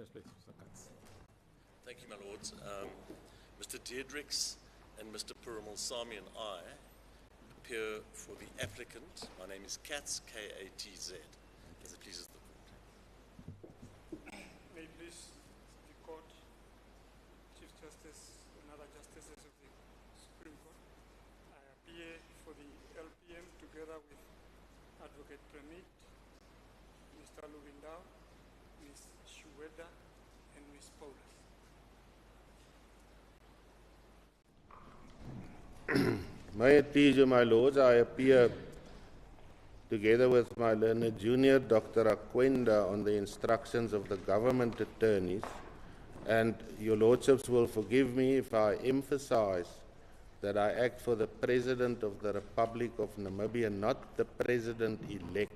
Yes, please, Mr. Katz. Thank you, my lords. Mr. Deirdricks and Mr. Puramalsamy and I appear for the applicant. My name is Katz, K-A-T-Z, as it pleases the court. May it please the court, Chief Justice and other justices of the Supreme Court, I appear for the LPM together with Advocate Premit, Mr. Lubindao, Ms. Shuweda, and Ms. Paulus. May it please you, my lords, I appear together with my learned junior, Dr. Akwenda, on the instructions of the government attorneys, and your lordships will forgive me if I emphasize that I act for the President of the Republic of Namibia, not the President-elect,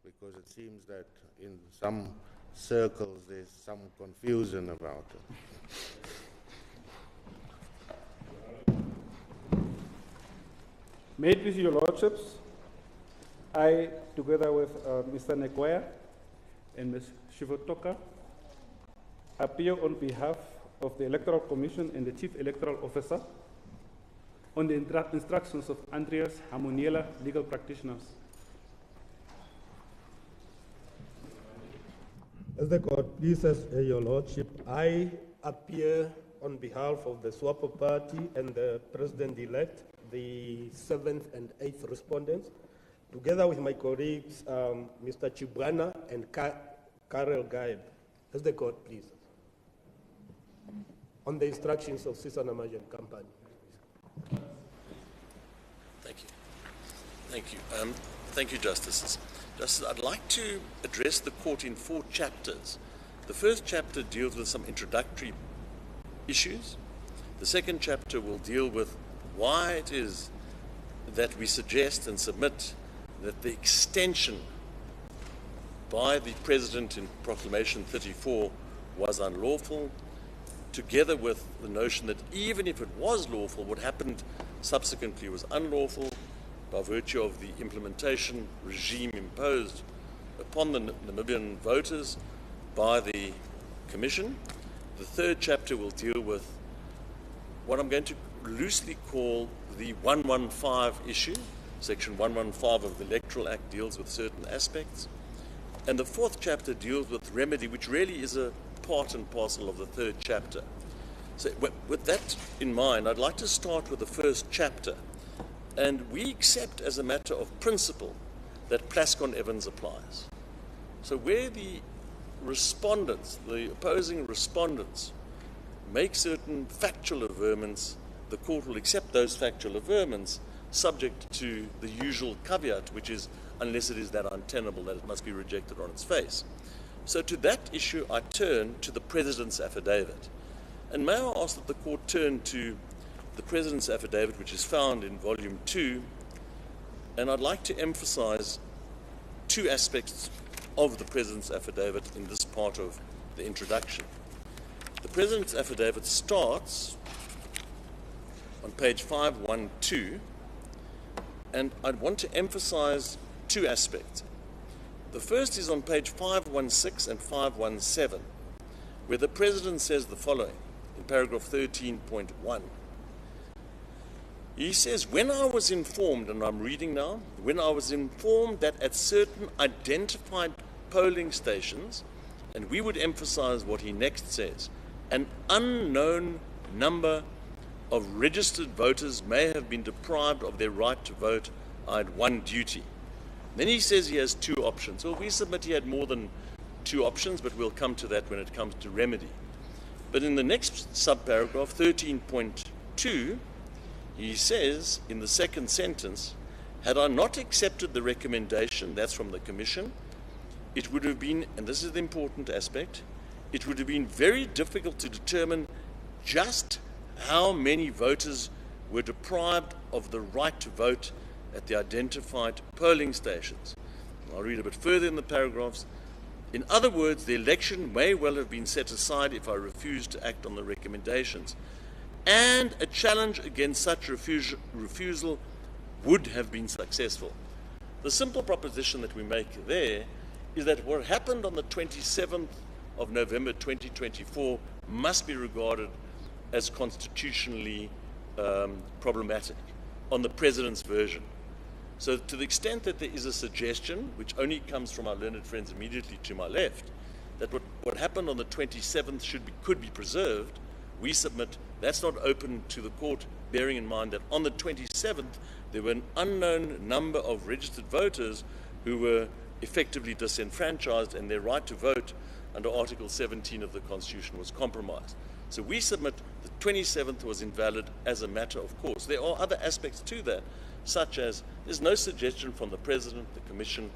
because it seems that in some circles there's some confusion about it. May it please your lordships, I, together with Mr. Nekwaya and Ms. Shivotoka, appear on behalf of the Electoral Commission and the Chief Electoral Officer on the instructions of Andreas Hamuniela, legal practitioners. As the court pleases your lordship, I appear on behalf of the Swapo party and the president-elect, the 7th and 8th respondents, together with my colleagues, Mr. Chibwana and Karel Gaib. As the court pleases. On the instructions of Cesar Namajan Company. Thank you. Thank you. Thank you, Justices. Justice, I'd like to address the court in 4 chapters. The first chapter deals with some introductory issues. The second chapter will deal with why it is that we suggest and submit that the extension by the President in Proclamation 34 was unlawful, together with the notion that even if it was lawful, what happened subsequently was unlawful by virtue of the implementation regime imposed upon the Namibian voters by the Commission. The third chapter will deal with what I'm going to loosely call the 115 issue. Section 115 of the Electoral Act deals with certain aspects. And the fourth chapter deals with remedy, which really is a part and parcel of the third chapter. So with that in mind, I'd like to start with the first chapter. And we accept as a matter of principle that Plascon-Evans applies. So where the respondents, the opposing respondents, make certain factual averments, the court will accept those factual averments subject to the usual caveat, which is unless it is that untenable that it must be rejected on its face. So to that issue, I turn to the President's affidavit. And may I ask that the court turn to the President's affidavit, which is found in Volume 2, and I'd like to emphasize 2 aspects of the President's affidavit in this part of the introduction. The President's affidavit starts on page 512, and I'd want to emphasize 2 aspects. The first is on page 516 and 517, where the President says the following in paragraph 13.1. He says, when I was informed, and I'm reading now, when I was informed that at certain identified polling stations, and we would emphasize what he next says, an unknown number of registered voters may have been deprived of their right to vote, I had one duty. Then he says he has 2 options. Well, we submit he had more than 2 options, but we'll come to that when it comes to remedy. But in the next subparagraph, 13.2, he says in the second sentence, had I not accepted the recommendation, that's from the Commission, it would have been, and this is the important aspect, it would have been very difficult to determine just how many voters were deprived of the right to vote at the identified polling stations. I'll read a bit further in the paragraphs. In other words, the election may well have been set aside if I refused to act on the recommendations, and a challenge against such refusal would have been successful. The simple proposition that we make there is that what happened on the 27th of November 2024 must be regarded as constitutionally problematic on the President's version. So to the extent that there is a suggestion, which only comes from our learned friends immediately to my left, that what happened on the 27th could be preserved, we submit that's not open to the court, bearing in mind that on the 27th there were an unknown number of registered voters who were effectively disenfranchised, and their right to vote under Article 17 of the Constitution was compromised. So we submit the 27th was invalid as a matter of course. There are other aspects to that, such as there's no suggestion from the President, the Commission,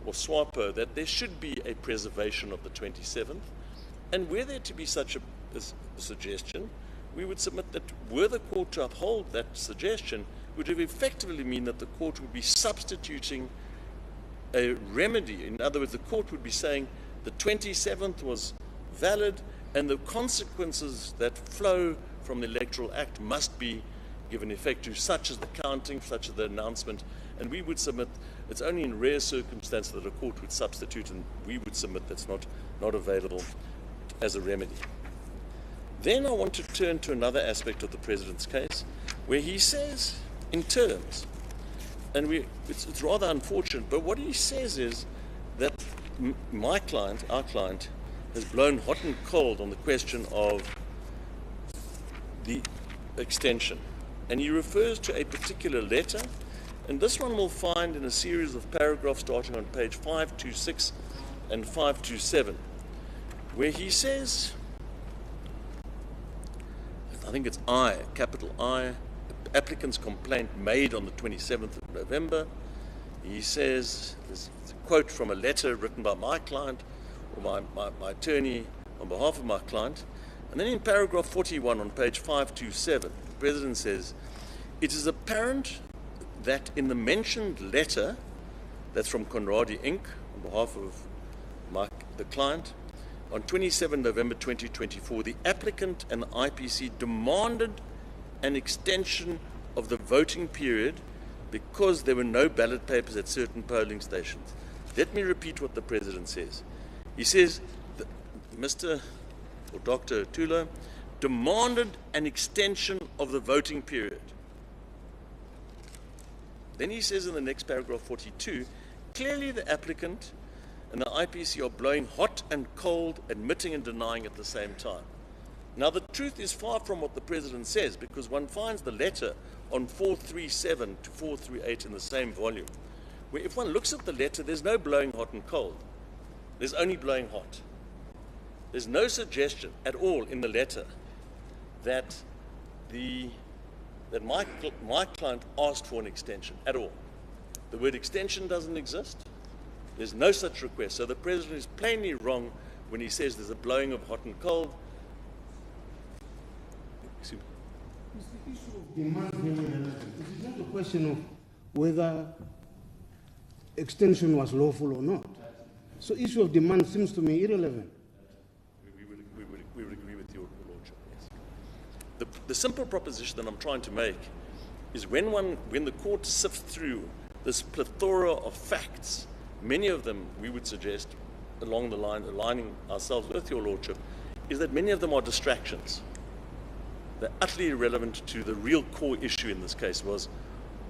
or Swapo that there should be a preservation of the 27th. And were there to be such a suggestion, we would submit that were the court to uphold that suggestion, would have effectively mean that the court would be substituting a remedy. In other words, the court would be saying the 27th was valid and the consequences that flow from the Electoral Act must be given effect to, such as the counting, such as the announcement. And we would submit it's only in rare circumstances that a court would substitute, and we would submit that's not available as a remedy. Then I want to turn to another aspect of the President's case, where he says in terms, and it's rather unfortunate, but what he says is that my client, our client, has blown hot and cold on the question of the extension. And he refers to a particular letter, and this one we'll find in a series of paragraphs starting on page 526 and 527, where he says, I think it's capital I, applicant's complaint made on the 27th of November. He says, there's a quote from a letter written by my client, or my attorney on behalf of my client. And then in paragraph 41 on page 527, the President says, it is apparent that in the mentioned letter, that's from Conradi Inc., on behalf of the client, on 27 November 2024, the applicant and the IPC demanded an extension of the voting period because there were no ballot papers at certain polling stations. Let me repeat what the President says. He says that Mr. or Dr. Itula demanded an extension of the voting period. Then he says in the next paragraph 42, clearly the applicant and the IPC are blowing hot and cold, admitting and denying at the same time. Now the truth is far from what the President says, because one finds the letter on 437 to 438 in the same volume, where if one looks at the letter, there's no blowing hot and cold. There's only blowing hot. There's no suggestion at all in the letter that my client asked for an extension at all. The word extension doesn't exist. There's no such request. So the President is plainly wrong when he says there's a blowing of hot and cold. Excuse me. It's the issue of demand being irrelevant. It is not a question of whether extension was lawful or not. So issue of demand seems to me irrelevant. We would agree with your Lordship, yes. The simple proposition that I'm trying to make is when the court sifts through this plethora of facts, many of them, we would suggest, along the line, aligning ourselves with your Lordship, is that many of them are distractions. They're utterly irrelevant to the real core issue in this case was,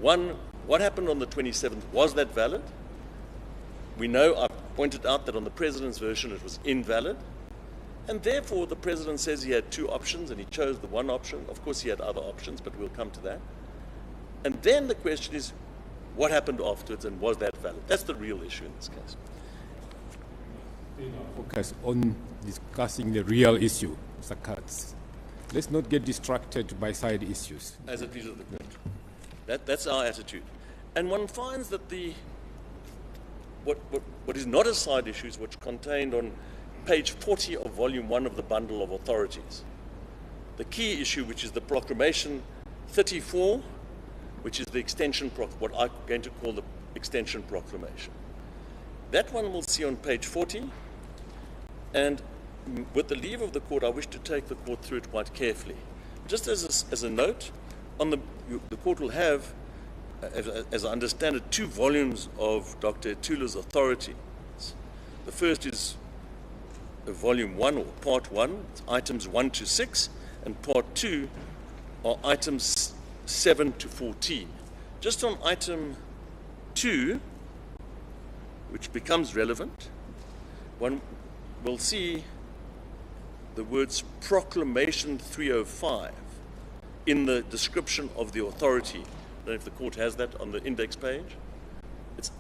one, what happened on the 27th, was that valid? We know, I've pointed out that on the President's version it was invalid, and therefore the President says he had two options and he chose the one option. Of course he had other options, but we'll come to that. And then the question is, what happened afterwards and was that valid? That's the real issue in this case. Focus on discussing the real issue, Mr. Katz. Let's not get distracted by side issues. As it pleases the court. That's our attitude. And one finds that what is not a side issue is what's contained on page 40 of volume 1 of the bundle of authorities. The key issue, which is the proclamation 34, which is the extension, what I'm going to call the extension proclamation. That one we'll see on page 40, and with the leave of the court, I wish to take the court through it quite carefully. Just as a note, the court will have, as I understand it, 2 volumes of Dr. Itula's authority. The first is Volume 1 or Part 1, items 1 to 6, and Part 2 are items 7 to 14. Just on item 2, which becomes relevant, one will see the words Proclamation 305 in the description of the authority. I don't know if the court has that on the index page. It's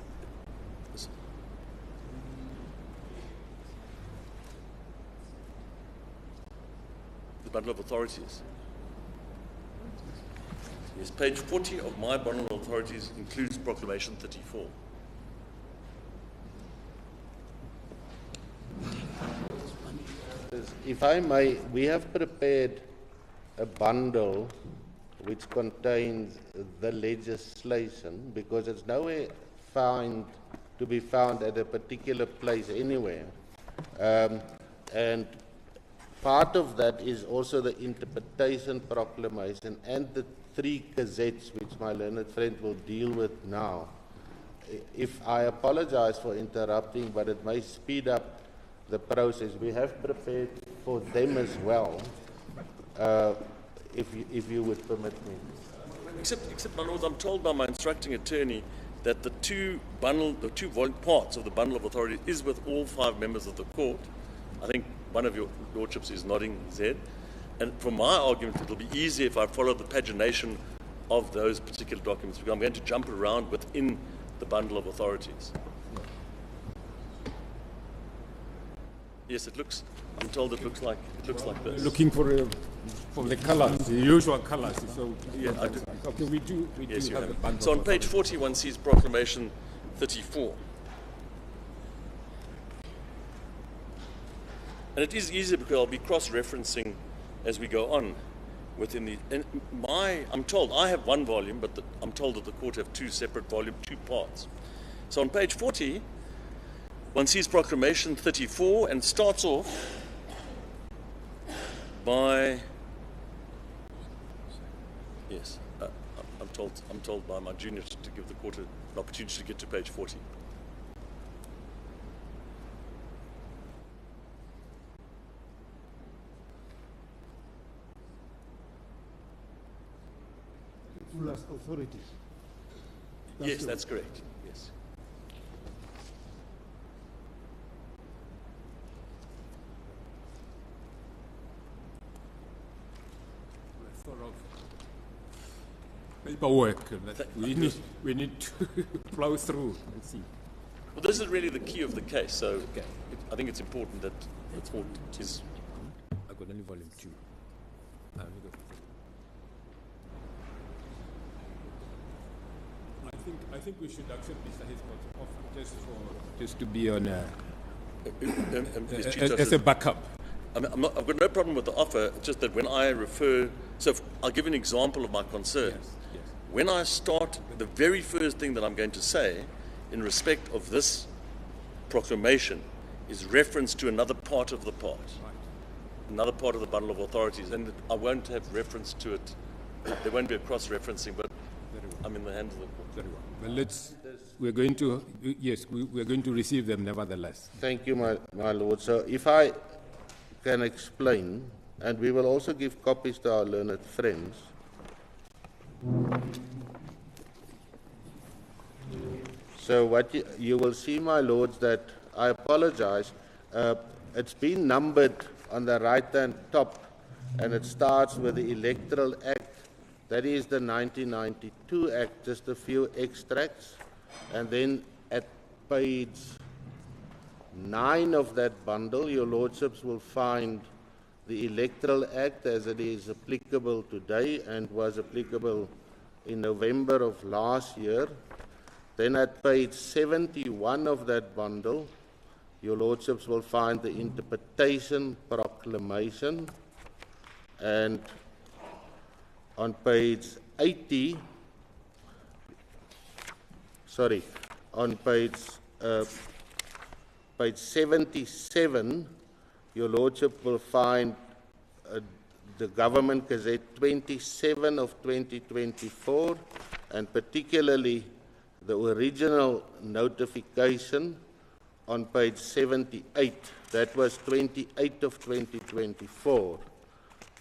the bundle of authorities. Yes, page 40 of my bundle of authorities includes Proclamation 34. If I may, we have prepared a bundle which contains the legislation because it's nowhere to be found at a particular place anywhere. And part of that is also the interpretation proclamation and the 3 gazettes which my learned friend will deal with now. If I apologize for interrupting, but it may speed up the process. We have prepared for them as well, if you would permit me. Except, my lords, I'm told by my instructing attorney that the two parts of the bundle of authority is with all 5 members of the court. I think one of your lordships is nodding his head. And from my argument, it'll be easier if I follow the pagination of those particular documents, because I'm going to jump around within the bundle of authorities. Yes, I'm told it looks like this. Looking for the colors, the usual colors. So Yeah, I do. okay, we do Yes, you have have the it. bundle. So on page 40, one sees Proclamation 34. And it is easier because I'll be cross-referencing as we go on within the... I'm told, I have 1 volume, but I'm told that the court have 2 separate volumes, 2 parts. So on page 40, one sees Proclamation 34 and starts off by... Yes, I'm told by my junior to give the court an opportunity to get to page 40. Itula's authorities. Yes, that's correct. Yes. Sort of paperwork that we need to flow through and see. Well, this is really the key of the case, so I think it's important that the court is... I got only volume 2. I think we should accept Mr. Hiscott's offer just to be on as a backup. I've got no problem with the offer, it's just that when I refer... So I'll give you an example of my concern. Yes. When I start, the very first thing that I'm going to say in respect of this proclamation is reference to another part of the part, another part of the bundle of authorities, and I won't have reference to it. There won't be a cross-referencing, but I'm in the hands of the court. Very well. Well, we're going to receive them nevertheless. Thank you, my lord. So if I can explain, and we will also give copies to our learned friends. So what you will see, my lords, that I apologize. It's been numbered on the right-hand top, and it starts with the Electoral Act. That is the 1992 Act, just a few extracts. And then at page 9 of that bundle, your lordships will find the Electoral Act as it is applicable today and was applicable in November of last year. Then at page 71 of that bundle, your lordships will find the Interpretation Proclamation. And on page 80, on page 77, your lordship will find the Government Gazette 27 of 2024, and particularly the original notification on page 78. That was 28 of 2024.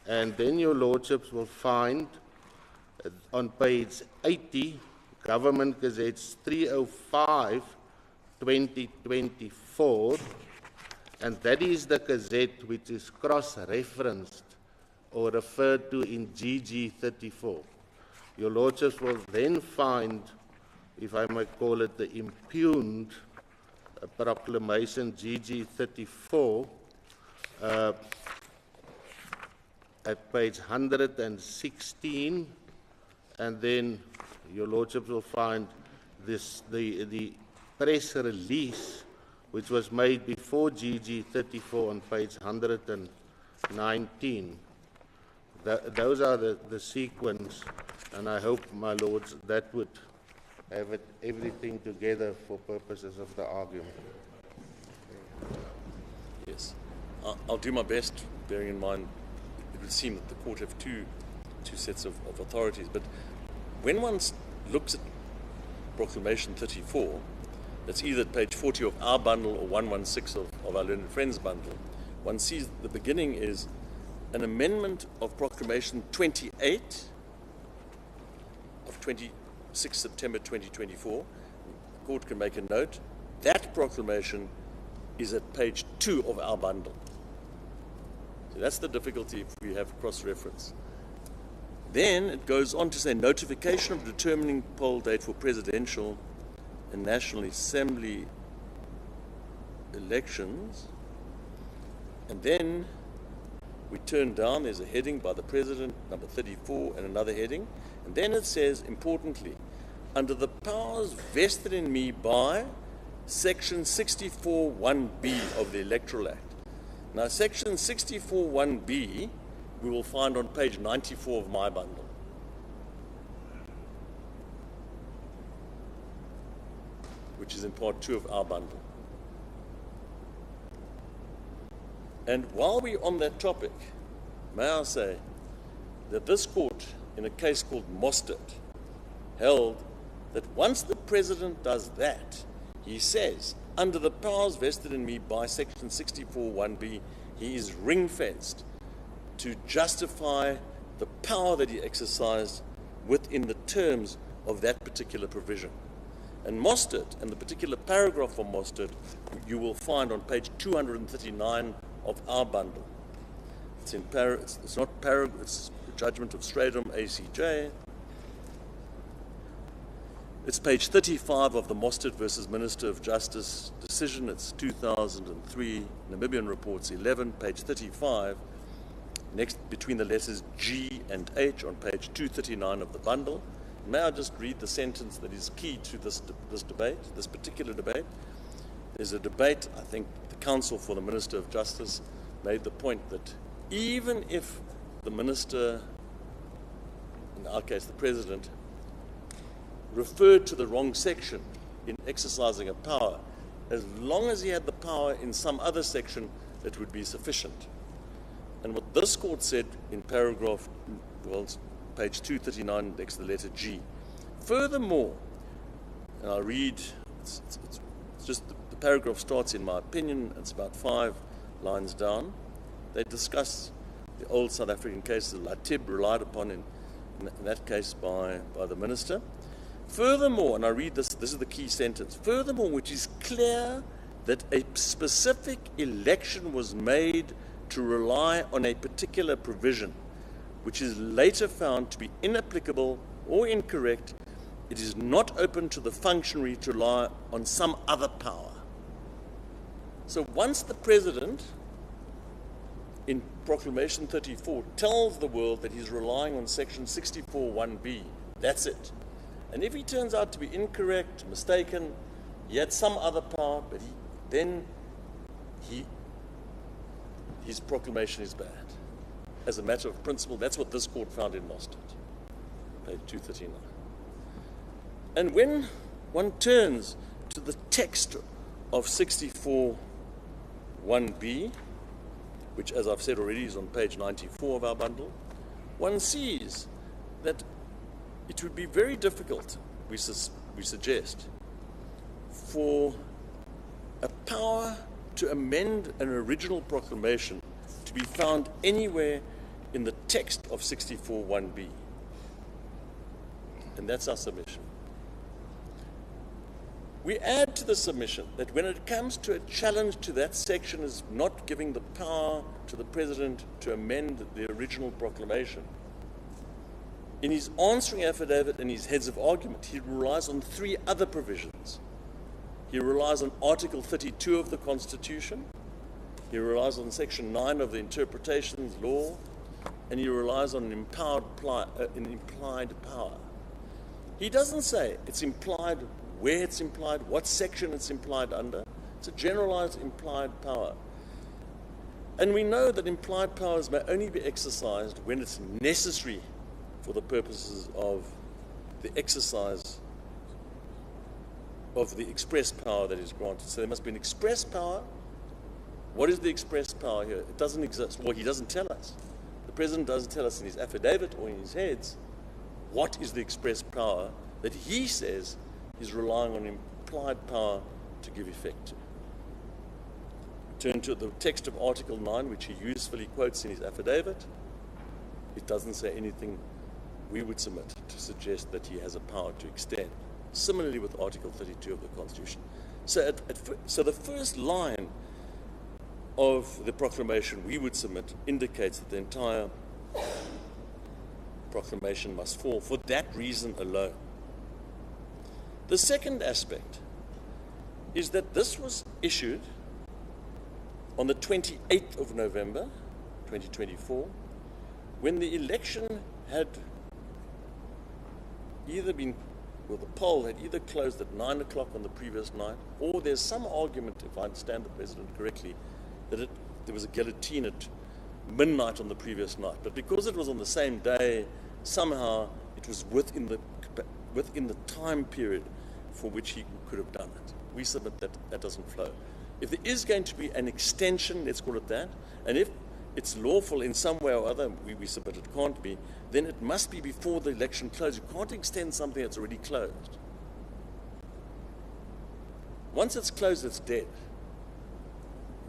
And then your lordships will find on page 80, Government Gazettes 305, 2024, and that is the gazette which is cross-referenced or referred to in GG 34. Your lordships will then find, if I might call it, the impugned proclamation GG 34 at page 116, and then your lordships will find this, the press release which was made before GG 34 on page 119. Those are the sequence, and I hope, my lords, that would have everything together for purposes of the argument. Yes. I'll do my best, bearing in mind it would seem that the court have two sets of authorities. But when one looks at Proclamation 34, that's either page 40 of our bundle or 116 of our Learned Friends bundle, one sees the beginning is an amendment of Proclamation 28 of 26 September 2024. The court can make a note. That proclamation is at page 2 of our bundle. So that's the difficulty if we have cross-reference. Then it goes on to say notification of determining poll date for presidential and National Assembly elections. And then we turn down, there's a heading by the President, number 34, and another heading. And then it says, importantly, under the powers vested in me by Section 64(1)(b) of the Electoral Act. Now, Section 64(1)(b) we will find on page 94 of my bundle. Which is in part 2 of our bundle. And while we're on that topic, may I say that this court, in a case called Mostert, held that once the President does that, he says, under the powers vested in me by Section 64(1)(b), he is ring-fenced to justify the power that he exercised within the terms of that particular provision. And Mostert, and the particular paragraph from Mostert, you will find on page 239 of our bundle. It's in it's not it's the judgment of Stradom ACJ. It's page 35 of the Mostert versus Minister of Justice decision. It's 2003 Namibian Reports 11, page 35. Next, between the letters G and H on page 239 of the bundle. May I just read the sentence that is key to this debate, this particular debate? There's a debate, I think the counsel for the Minister of Justice made the point that even if the minister, in our case the President, referred to the wrong section in exercising a power, as long as he had the power in some other section, it would be sufficient. And what this court said in paragraph, well, page 239, next to the letter G. Furthermore, and I'll read, it's just the paragraph starts, in my opinion, it's about 5 lines down. They discuss the old South African case that Latib relied upon in that case by the minister. Furthermore, and I read this is the key sentence, furthermore, which is clear that a specific election was made to rely on a particular provision, which is later found to be inapplicable or incorrect, it is not open to the functionary to rely on some other power. So once the President, in Proclamation 34, tells the world that he's relying on Section 64(1)(b, that's it. And if he turns out to be incorrect, mistaken, he had some other power, but his proclamation is bad. As a matter of principle, that's what this court found in Mostert, page 239. And when one turns to the text of 64(1)(b, which, as I've said already, is on page 94 of our bundle, one sees that it would be very difficult, we suggest, for a power to amend an original proclamation to be found anywhere in the text of 64(1)(b. And that's our submission. We add to the submission that when it comes to a challenge to that section as not giving the power to the President to amend the original proclamation, in his answering affidavit and his heads of argument, he relies on three other provisions. He relies on Article 32 of the Constitution, he relies on Section 9 of the Interpretations Law, and he relies on an implied power. He doesn't say it's implied, where it's implied, what section it's implied under. It's a generalized implied power. And we know that implied powers may only be exercised when it's necessary for the purposes of the exercise of the express power that is granted. So there must be an express power. What is the express power here? It doesn't exist. Well, he doesn't tell us. The President doesn't tell us in his affidavit or in his heads what is the express power that he says is relying on implied power to give effect to. Turn to the text of Article 9, which he usefully quotes in his affidavit. It doesn't say anything we would submit to suggest that he has a power to extend. Similarly with Article 32 of the Constitution. So the first line of the proclamation we would submit indicates that the entire proclamation must fall for that reason alone. The second aspect is that this was issued on the 28th of November, 2024, when the election had either been, well, the poll had either closed at 9 o'clock on the previous night, or there's some argument, if I understand the President correctly, that there was a guillotine at midnight on the previous night. But because it was on the same day, somehow it was within the time period for which he could have done it. We submit that that doesn't flow. If there is going to be an extension, let's call it that, and if it's lawful in some way or other, we submit it can't be, then it must be before the election closes. You can't extend something that's already closed. Once it's closed, it's dead.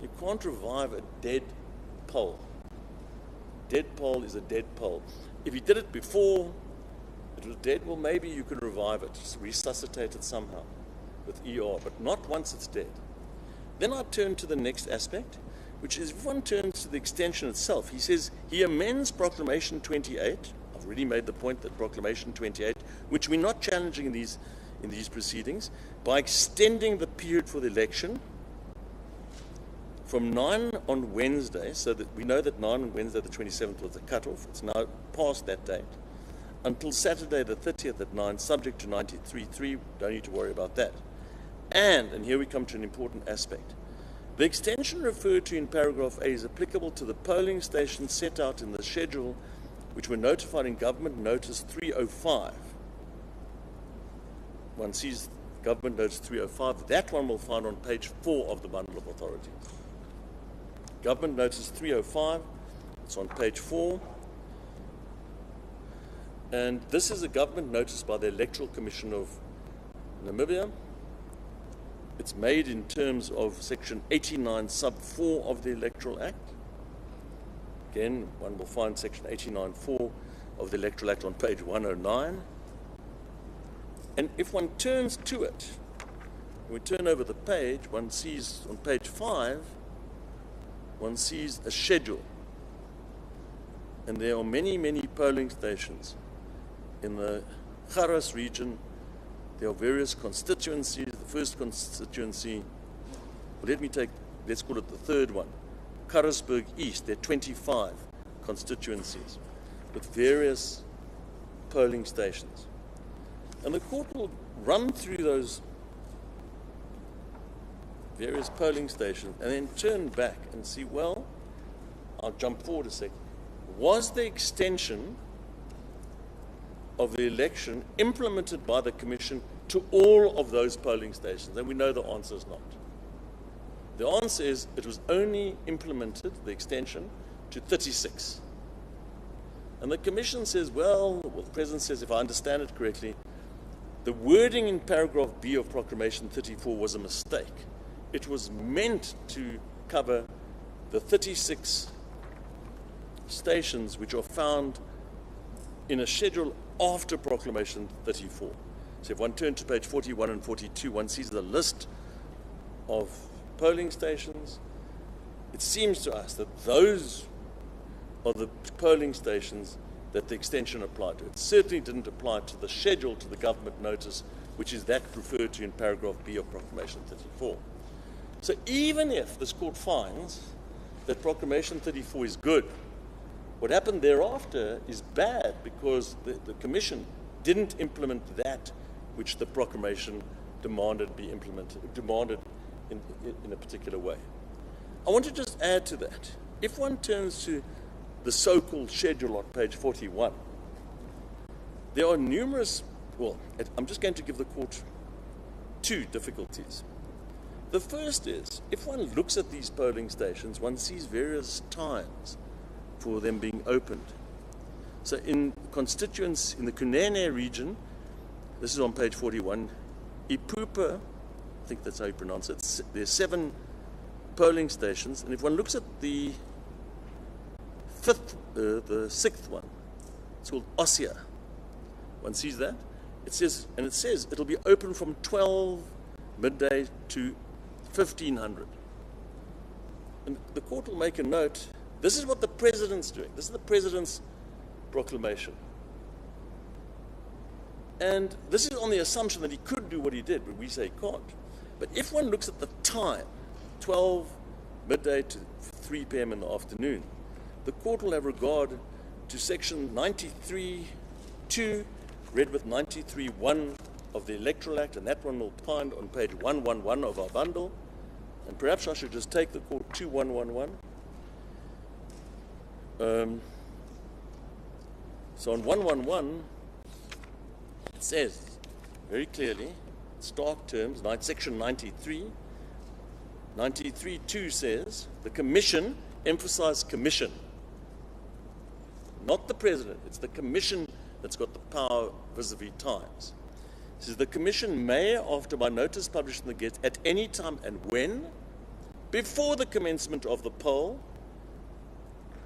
You can't revive a dead poll. Dead poll is a dead poll. If you did it before it was dead, well, maybe you can revive it, resuscitate it somehow with ER, but not once it's dead. Then I turn to the next aspect, which is if one turns to the extension itself. He says he amends Proclamation 28. I've already made the point that Proclamation 28, which we're not challenging in these proceedings, by extending the period for the election from 9 on Wednesday, so that we know that 9 on Wednesday the 27th was the cutoff. It's now past that date, until Saturday the 30th at 9, subject to 93.3. Don't need to worry about that. And here we come to an important aspect. The extension referred to in paragraph A is applicable to the polling stations set out in the schedule, which were notified in Government Notice 305. One sees Government Notice 305. That one will find on page 4 of the Bundle of Authorities. Government Notice 305, it's on page 4. And this is a government notice by the Electoral Commission of Namibia. It's made in terms of Section 89 sub 4 of the Electoral Act. Again, one will find Section 89.4 of the Electoral Act on page 109. And if one turns to it, when we turn over the page, one sees on page 5, one sees a schedule. And there are many, many polling stations in the Garas region. There are various constituencies. The first constituency, well, let's call it the third one, Karasburg East. There are 25 constituencies with various polling stations. And the court will run through those various polling stations and then turn back and see, well, I'll jump forward a second. Was the extension of the election implemented by the Commission to all of those polling stations? And we know the answer is not. The answer is it was only implemented, the extension, to 36. And the Commission says, well, the President says, if I understand it correctly, the wording in paragraph B of Proclamation 34 was a mistake. it was meant to cover the 36 stations which are found in a schedule after Proclamation 34. So if one turns to page 41 and 42, one sees the list of polling stations. It seems to us that those are the polling stations that the extension applied to. It certainly didn't apply to the schedule to the government notice, which is that referred to in paragraph B of Proclamation 34. So even if this court finds that Proclamation 34 is good, what happened thereafter is bad because the Commission didn't implement that which the proclamation demanded be implemented, demanded in a particular way. I want to just add to that. If one turns to the so-called schedule on page 41, there are numerous, well, I'm just going to give the court two difficulties. The first is, if one looks at these polling stations, one sees various times for them being opened. So in constituents in the Kunene region, this is on page 41, Ipupa, I think that's how you pronounce it, there's 7 polling stations, and if one looks at the sixth one, it's called Ossia. One sees that. It says it'll be open from 12 midday to 1500. And the court will make a note. This is what the president's doing. This is the president's proclamation. And this is on the assumption that he could do what he did, but we say he can't. But if one looks at the time, 12 midday to 3 p.m. in the afternoon, the court will have regard to section 93(2), read with 93(1) of the Electoral Act, and that one will find on page 111 of our bundle. And perhaps I should just take the court to 111. So on 111, it says very clearly, stark terms, section 93, 93(2) says, the Commission, emphasize Commission, not the President, it's the Commission that's got the power vis-a-vis times. It says the Commission may, after by notice published in the Gazette, at any time and when, before the commencement of the poll,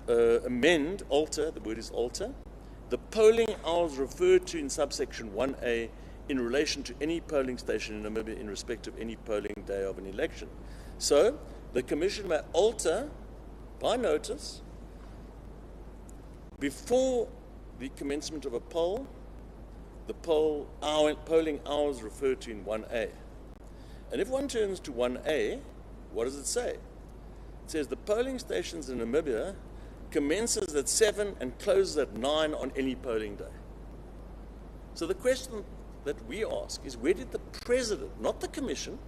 amend, alter, the word is alter, the polling hours referred to in subsection 1A in relation to any polling station in Namibia in respect of any polling day of an election. So, the Commission may alter, by notice, before the commencement of a poll, the polling hours referred to in 1A. And if one turns to 1A, what does it say? It says the polling stations in Namibia commences at 7 and closes at 9 on any polling day. So the question that we ask is, where did the President, not the Commission,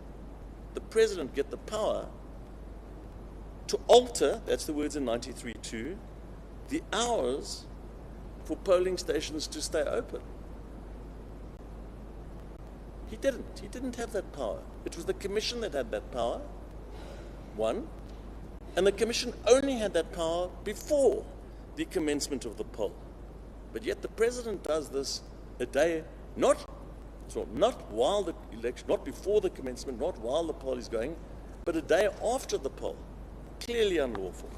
the President get the power to alter, that's the words in 93(2), the hours for polling stations to stay open? He didn't. He didn't have that power. It was the Commission that had that power, one. And the Commission only had that power before the commencement of the poll. But yet the President does this a day, not while the election, not before the commencement, not while the poll is going, but a day after the poll. Clearly unlawful.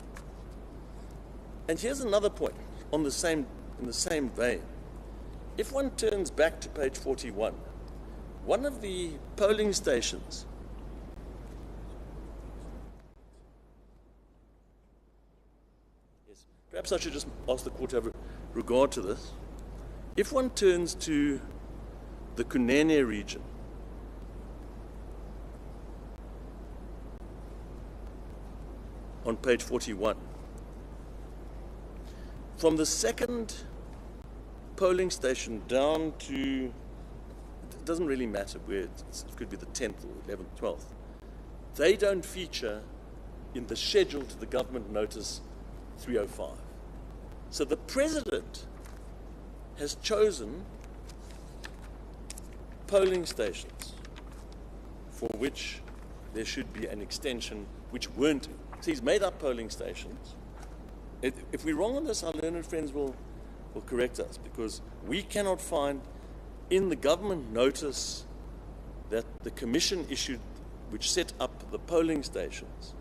And here's another point in the same vein. If one turns back to page 41, one of the polling stations perhaps I should just ask the court to have regard to this. If one turns to the Kunene region, on page 41, from the second polling station down to, it doesn't really matter where, it could be the 10th or 11th, 12th, they don't feature in the schedule to the government notice 305. So the President has chosen polling stations for which there should be an extension which weren't. So he's made up polling stations. If we're wrong on this, our learned friends will correct us, because we cannot find in the government notice that the Commission issued which set up the polling stations,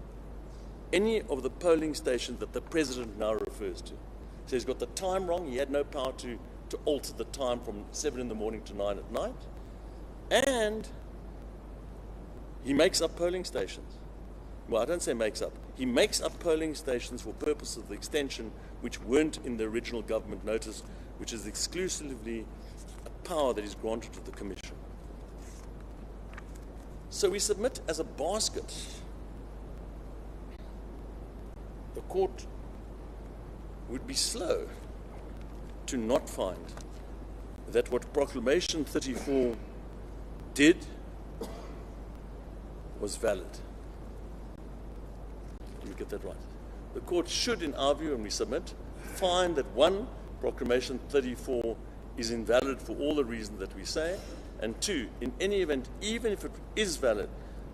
any of the polling stations that the president now refers to. So he's got the time wrong. He had no power to alter the time from 7 in the morning to 9 at night. And he makes up polling stations. Well, I don't say makes up. He makes up polling stations for purposes of the extension which weren't in the original government notice, which is exclusively a power that is granted to the Commission. So we submit as a basket. The court would be slow to not find that what Proclamation 34 did was valid. Let me get that right. The court should, in our view, and we submit, find that 1, Proclamation 34 is invalid for all the reasons that we say, and 2, in any event, even if it is valid,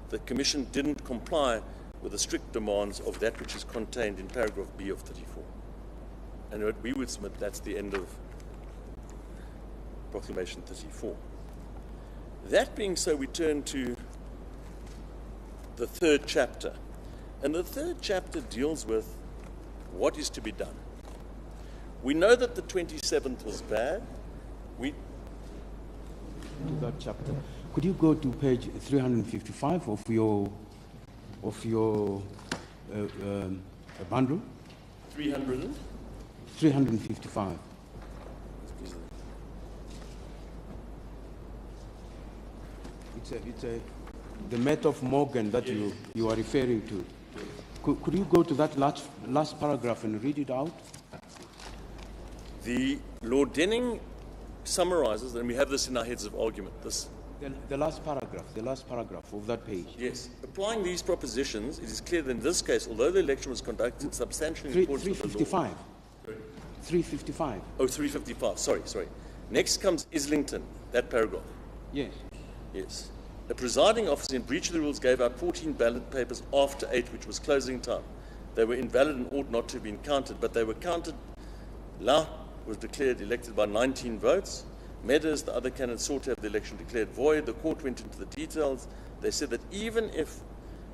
the Commission didn't comply with the strict demands of that which is contained in paragraph B of 34. And what we would submit, that's the end of Proclamation 34. That being so, we turn to the 3rd chapter. And the 3rd chapter deals with what is to be done. We know that the 27th was bad. To that chapter. Could you go to page 355 of your bundle? 355. It's the Met of Morgan that you are referring to. Could you go to that last paragraph and read it out? The Lord Denning summarizes, and we have this in our heads of argument. The last paragraph of that page. Yes. Applying these propositions, it is clear that in this case, although the election was conducted substantially in accordance with the law. 355. Oh, 355. Sorry. Next comes Islington, that paragraph. Yes. Yes. The presiding officer, in breach of the rules, gave out 14 ballot papers after 8, which was closing time. They were invalid and ought not to have been counted, but they were counted. La was declared elected by 19 votes. Meadows, the other candidate, sought to have the election declared void. The court went into the details. They said that even if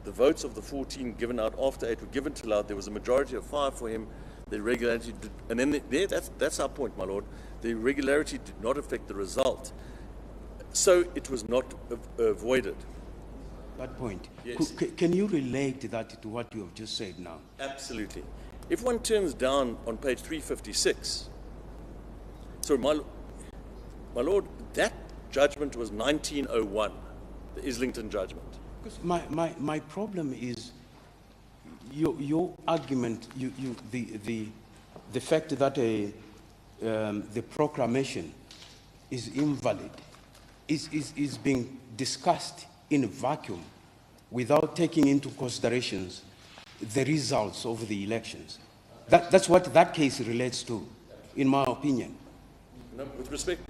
the votes of the 14 given out after 8 were given to Loud, there was a majority of 5 for him. The irregularity did, and then that's our point, my lord. The irregularity did not affect the result. So it was not voided. That point. Yes. Can you relate that to what you have just said now? Absolutely. If one turns down on page 356, so my lord, that judgment was 1901, the Islington judgment. Because my problem is your argument, the fact that the proclamation is invalid is being discussed in a vacuum without taking into considerations the results of the elections. That's what that case relates to, in my opinion. No, with respect,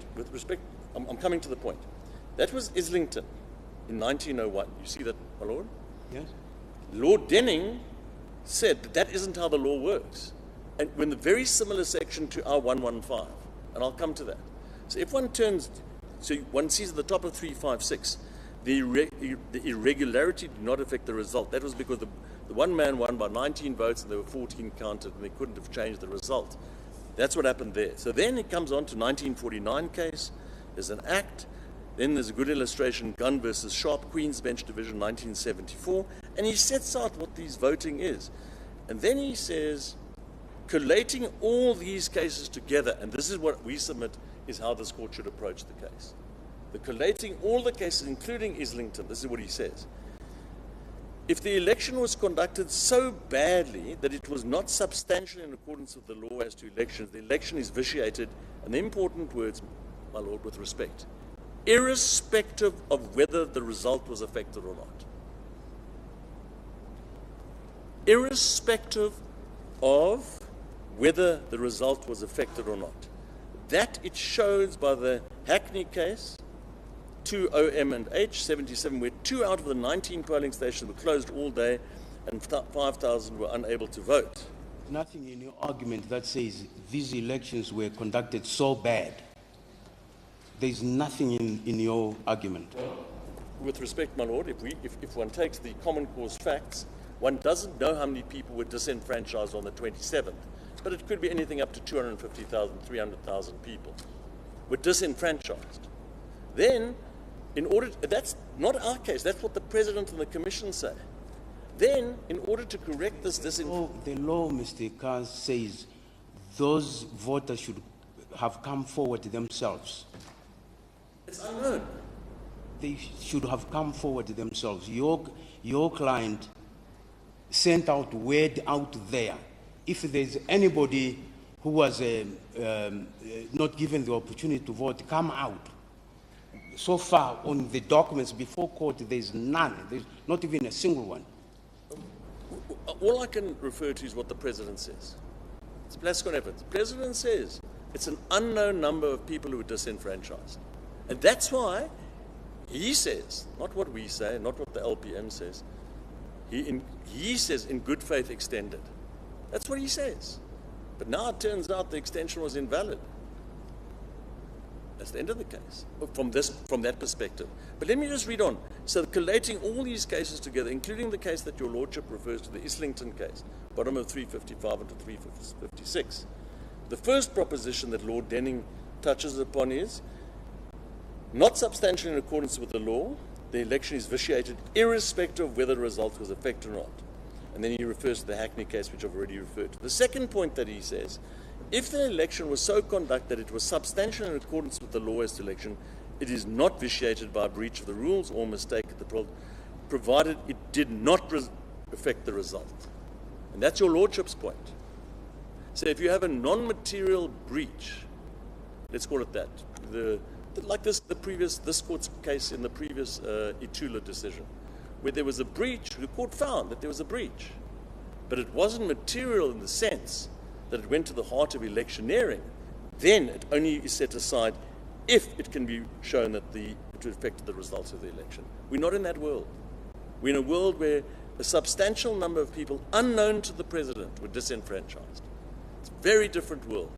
I'm coming to the point. That was Islington in 1901. You see that, my lord? Yes. Lord Denning said that isn't how the law works. And when the very similar section to our 115, and I'll come to that. So if one turns, so one sees at the top of 356, the irregularity did not affect the result. That was because the one man won by 19 votes and there were 14 counted and they couldn't have changed the result. That's what happened there. So then it comes on to 1949 case. There's an act. Then there's a good illustration, Gunn versus Sharp, Queen's Bench Division, 1974. And he sets out what this voting is. And then he says, collating all these cases together, and this is what we submit is how this court should approach the case. The collating all the cases, including Islington, this is what he says. If the election was conducted so badly that it was not substantially in accordance with the law as to elections, the election is vitiated, and the important words, my lord, with respect, irrespective of whether the result was affected or not. Irrespective of whether the result was affected or not. That it shows by the Hackney case, 2OM and H, 77, where 2 out of the 19 polling stations were closed all day and 5,000 were unable to vote. Nothing in your argument that says these elections were conducted so bad. There's nothing in your argument. with respect, my Lord, if one takes the common cause facts, one doesn't know how many people were disenfranchised on the 27th, but it could be anything up to 250,000, 300,000 people were disenfranchised. Then, that's not our case, that's what the President and the Commission say. Then, in order to correct this the law, Mr. Carr, says those voters should have come forward themselves. It's unknown. They should have come forward themselves. Your client sent out word out there. If there's anybody who was not given the opportunity to vote, come out. So far on the documents before court, there's none. There's not even a single one. All I can refer to is what the President says. It's Plascon evidence. The President says it's an unknown number of people who are disenfranchised. And that's why he says, not what we say, not what the LPM says, he says in good faith extended. That's what he says. But now it turns out the extension was invalid. That's the end of the case, from that perspective. But let me just read on. So collating all these cases together, including the case that your Lordship refers to, the Islington case, bottom of 355 and to 356. The first proposition that Lord Denning touches upon is, not substantially in accordance with the law, the election is vitiated irrespective of whether the result was effective or not. And then he refers to the Hackney case, which I've already referred to. The second point that he says, if the election was so conducted that it was substantially in accordance with the law as to election, it is not vitiated by a breach of the rules or mistake at the provided it did not affect the result. And that's your Lordship's point. So if you have a non-material breach, let's call it that, like this court's case in the previous Itula decision, where there was a breach, the court found that there was a breach, but it wasn't material in the sense that it went to the heart of electioneering, then it only is set aside if it can be shown that it affected the results of the election. We're not in that world. We're in a world where a substantial number of people unknown to the President were disenfranchised. It's a very different world.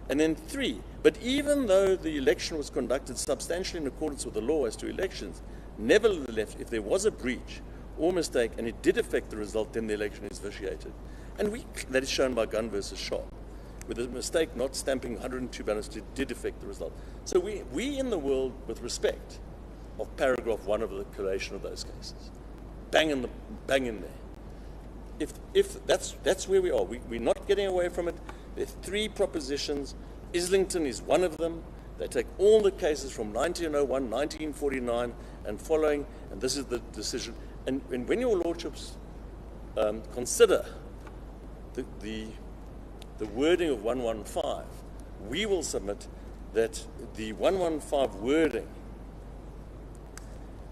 And then 3, but even though the election was conducted substantially in accordance with the law as to elections, nevertheless, if there was a breach or mistake and it did affect the result, then the election is vitiated. And that is shown by Gunn versus Shaw, with a mistake not stamping 102 ballots did affect the result. So we in the world, with respect, of paragraph 1 of the collation of those cases. Bang in there. If that's where we are. We're not getting away from it. There's 3 propositions. Islington is one of them. They take all the cases from 1901, 1949, and following, and this is the decision. And when your Lordships consider the wording of 115, we will submit that the 115 wording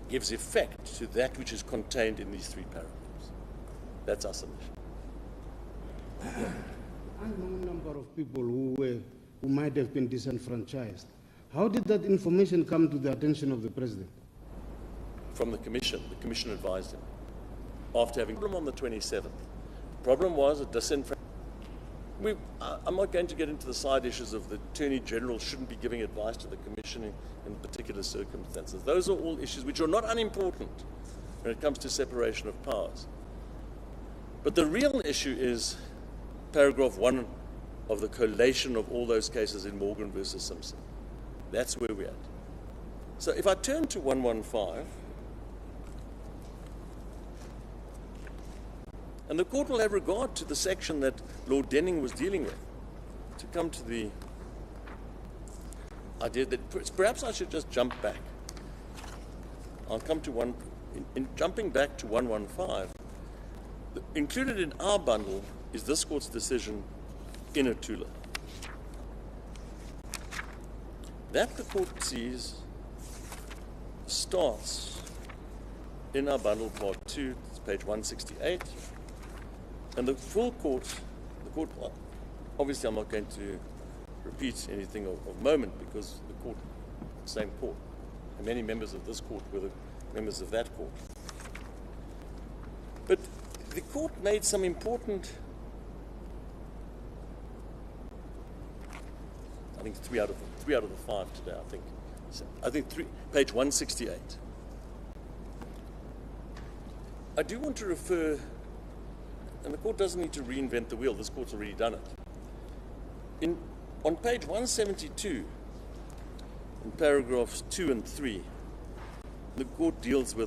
gives effect to that which is contained in these 3 paragraphs. That's our submission. Unknown number of people who might have been disenfranchised. How did that information come to the attention of the President? From the Commission. The Commission advised him. After having a problem on the 27th. The problem was a disenfranchisement. I'm not going to get into the side issues of the Attorney General shouldn't be giving advice to the Commission in particular circumstances. Those are all issues which are not unimportant when it comes to separation of powers. But the real issue is paragraph 1 of the collation of all those cases in Morgan versus Simpson. That's where we're at. So if I turn to 115, and the court will have regard to the section that Lord Denning was dealing with, to come to the idea that perhaps I should just jump back. I'll come to in jumping back to 115, included in our bundle is this court's decision in Itula. That the court sees starts in our bundle part 2, it's page 168, and the full court, obviously I'm not going to repeat anything of moment because the court, same court, and many members of this court were the members of that court. But the court made some important, I think 3 out of the 5 today, I think. So I think page 168. I do want to refer, and the court doesn't need to reinvent the wheel, this court's already done it. On page 172, in paragraphs 2 and 3, the court deals with